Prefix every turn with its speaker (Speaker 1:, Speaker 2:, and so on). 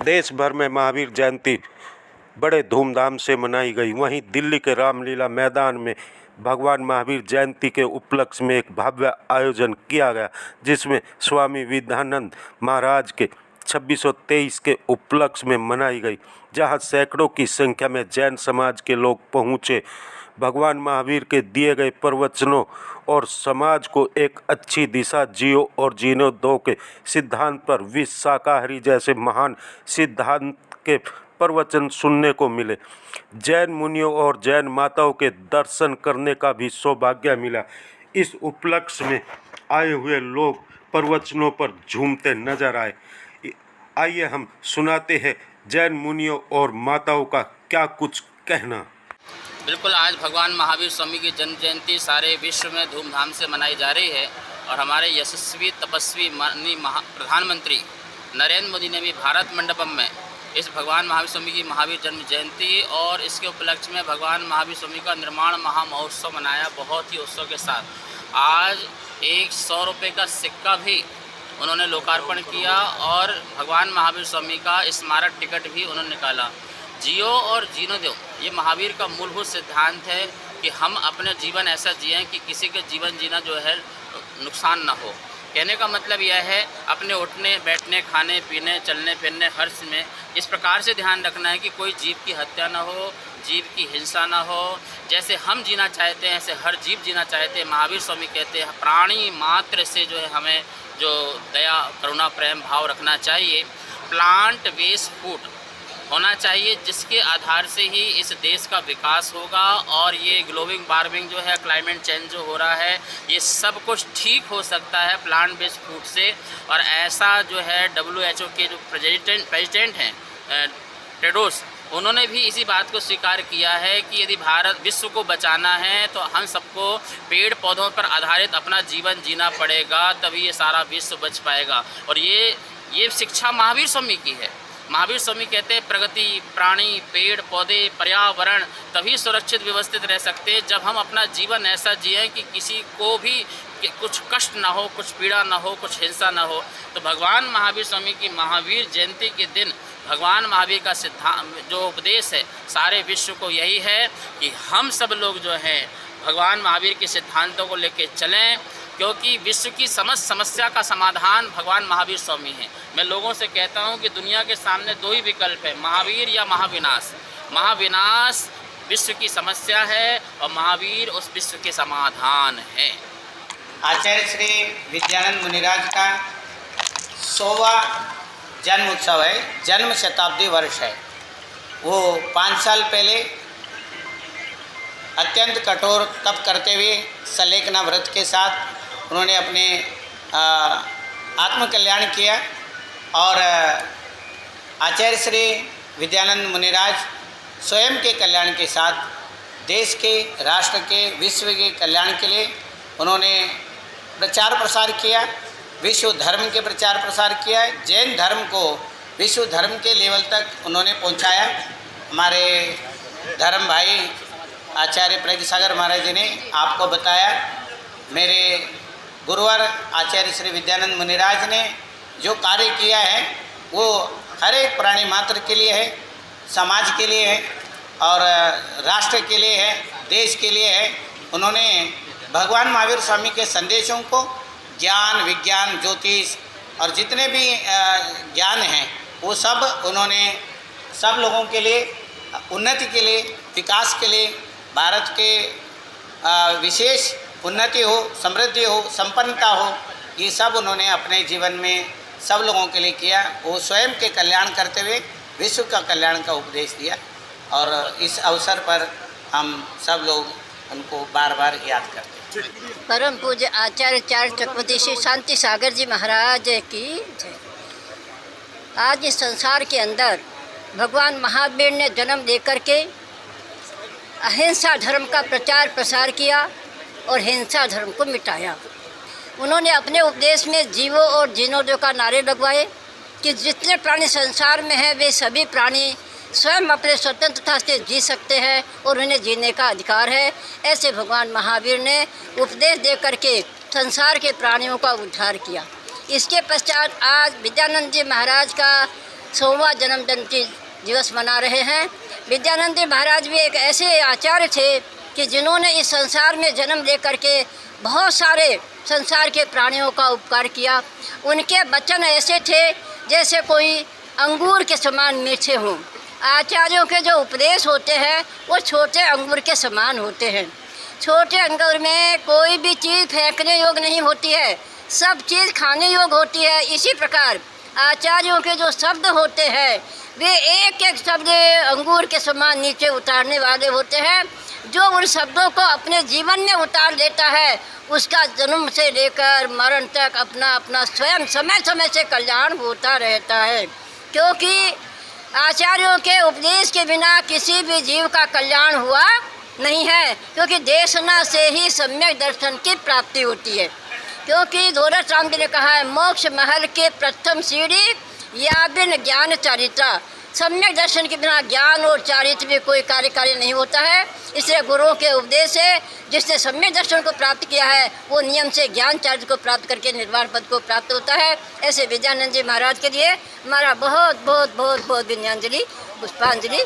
Speaker 1: देश भर में महावीर जयंती बड़े धूमधाम से मनाई गई। वहीं दिल्ली के रामलीला मैदान में भगवान महावीर जयंती के उपलक्ष्य में एक भव्य आयोजन किया गया, जिसमें स्वामी विद्यानंद महाराज के 2623 के उपलक्ष्य में मनाई गई, जहां सैकड़ों की संख्या में जैन समाज के लोग पहुंचे। भगवान महावीर के दिए गए प्रवचनों और समाज को एक अच्छी दिशा जियो और जीने दो के सिद्धांत पर विश्व शाकाहारी जैसे महान सिद्धांत के प्रवचन सुनने को मिले। जैन मुनियों और जैन माताओं के दर्शन करने का भी सौभाग्य मिला। इस उपलक्ष्य में आए हुए लोग प्रवचनों पर झूमते नजर आए। आइए हम सुनाते हैं जैन मुनियों और माताओं का क्या कुछ कहना।
Speaker 2: बिल्कुल, आज भगवान महावीर स्वामी की जन्म जयंती सारे विश्व में धूमधाम से मनाई जा रही है और हमारे यशस्वी तपस्वी माननीय प्रधानमंत्री नरेंद्र मोदी ने भी भारत मंडपम में इस भगवान महावीर स्वामी की महावीर जन्म जयंती और इसके उपलक्ष्य में भगवान महावीर स्वामी का निर्माण महामहोत्सव मनाया बहुत ही उत्सव के साथ। आज एक 100 रुपये का सिक्का भी उन्होंने लोकार्पण किया और भगवान महावीर स्वामी का स्मारक टिकट भी उन्होंने निकाला। जियो और जीने दो, ये महावीर का मूलभूत सिद्धांत है कि हम अपने जीवन ऐसा जिएं कि किसी के जीवन जीना जो है नुकसान ना हो। कहने का मतलब यह है अपने उठने बैठने खाने पीने चलने फिरने हर में इस प्रकार से ध्यान रखना है कि कोई जीव की हत्या ना हो, जीव की हिंसा ना हो। जैसे हम जीना चाहते हैं ऐसे हर जीव जीना चाहते हैं। महावीर स्वामी कहते हैं प्राणी मात्र से जो है हमें जो दया करुणा प्रेम भाव रखना चाहिए। प्लांट बेस्ड फूड होना चाहिए जिसके आधार से ही इस देश का विकास होगा और ये ग्लोबल वार्मिंग जो है क्लाइमेट चेंज जो हो रहा है ये सब कुछ ठीक हो सकता है प्लांट बेस्ड फूड से। और ऐसा जो है WHO के जो प्रेसिडेंट हैं टेड्रोस, उन्होंने भी इसी बात को स्वीकार किया है कि यदि भारत विश्व को बचाना है तो हम सबको पेड़ पौधों पर आधारित अपना जीवन जीना पड़ेगा, तभी ये सारा विश्व बच पाएगा। और ये शिक्षा महावीर स्वामी की है। महावीर स्वामी कहते हैं प्रगति प्राणी पेड़ पौधे पर्यावरण तभी सुरक्षित व्यवस्थित रह सकते हैं जब हम अपना जीवन ऐसा जिए कि किसी को भी कुछ कष्ट ना हो, कुछ पीड़ा ना हो, कुछ हिंसा ना हो। तो भगवान महावीर स्वामी की महावीर जयंती के दिन भगवान महावीर का सिद्धांत जो उपदेश है सारे विश्व को यही है कि हम सब लोग जो हैं भगवान महावीर के सिद्धांतों को लेकर चलें, क्योंकि विश्व की समस्त समस्या का समाधान भगवान महावीर स्वामी हैं। मैं लोगों से कहता हूं कि दुनिया के सामने दो ही विकल्प है, महावीर या महाविनाश। महाविनाश विश्व की समस्या है और महावीर उस विश्व के समाधान है।
Speaker 3: आचार्य श्री विद्यानंद मुनिराज का 100वां जन्म उत्सव है, जन्म शताब्दी वर्ष है। वो 5 साल पहले अत्यंत कठोर तप करते हुए सलेखना व्रत के साथ उन्होंने अपने आत्मकल्याण किया और आचार्य श्री विद्यानंद मुनिराज स्वयं के कल्याण के साथ देश के राष्ट्र के विश्व के कल्याण के लिए उन्होंने प्रचार प्रसार किया, विश्व धर्म के प्रचार प्रसार किया। जैन धर्म को विश्व धर्म के लेवल तक उन्होंने पहुंचाया। हमारे धर्म भाई आचार्य प्रज्ञ सागर महाराज जी ने आपको बताया, मेरे गुरुवर आचार्य श्री विद्यानंद मुनिराज ने जो कार्य किया है वो हर एक प्राणी मात्र के लिए है, समाज के लिए है और राष्ट्र के लिए है, देश के लिए है। उन्होंने भगवान महावीर स्वामी के संदेशों को ज्ञान विज्ञान ज्योतिष और जितने भी ज्ञान हैं वो सब उन्होंने सब लोगों के लिए उन्नति के लिए विकास के लिए भारत के विशेष उन्नति हो समृद्धि हो संपन्नता हो ये सब उन्होंने अपने जीवन में सब लोगों के लिए किया। वो स्वयं के कल्याण करते हुए विश्व का कल्याण का उपदेश दिया और इस अवसर पर हम सब लोग उनको बार बार याद करते हैं।
Speaker 4: परम पूज्य आचार्य चार चक्रवर्ती श्री शांति सागर जी महाराज की जय। आज इस संसार के अंदर भगवान महावीर ने जन्म लेकर के अहिंसा धर्म का प्रचार प्रसार किया और हिंसा धर्म को मिटाया। उन्होंने अपने उपदेश में जीवो और जीनो दो का नारे लगवाए कि जितने प्राणी संसार में हैं वे सभी प्राणी स्वयं अपने स्वतंत्रता से जी सकते हैं और उन्हें जीने का अधिकार है। ऐसे भगवान महावीर ने उपदेश दे करके संसार के प्राणियों का उद्धार किया। इसके पश्चात आज विद्यानंद जी महाराज का 100वां जन्म जयंती दिवस मना रहे हैं। विद्यानंद जी महाराज भी एक ऐसे आचार्य थे कि जिन्होंने इस संसार में जन्म लेकर के बहुत सारे संसार के प्राणियों का उपकार किया। उनके वचन ऐसे थे जैसे कोई अंगूर के समान मीठे हों। आचार्यों के जो उपदेश होते हैं वो छोटे अंगूर के समान होते हैं। छोटे अंगूर में कोई भी चीज़ फेंकने योग्य नहीं होती है, सब चीज़ खाने योग्य होती है। इसी प्रकार आचार्यों के जो शब्द होते हैं वे एक एक शब्द अंगूर के समान नीचे उतारने वाले होते हैं। जो उन शब्दों को अपने जीवन में उतार लेता है उसका जन्म से लेकर मरण तक अपना अपना स्वयं समय समय से कल्याण होता रहता है, क्योंकि आचार्यों के उपदेश के बिना किसी भी जीव का कल्याण हुआ नहीं है। क्योंकि देशना से ही सम्यक दर्शन की प्राप्ति होती है। क्योंकि धोरस राम जी ने कहा है, मोक्ष महल के प्रथम सीढ़ी या बिन ज्ञान चारित्रा। सम्यक दर्शन के बिना ज्ञान और चारित्र भी कोई कार्य नहीं होता है। इसलिए गुरुओं के उपदेश से जिसने सम्यक दर्शन को प्राप्त किया है वो नियम से ज्ञान चारित्र को प्राप्त करके निर्वाण पद को प्राप्त होता है। ऐसे विद्यानंद जी महाराज के लिए हमारा बहुत बहुत बहुत बहुत विनयाञ्जलि पुष्पांजलि।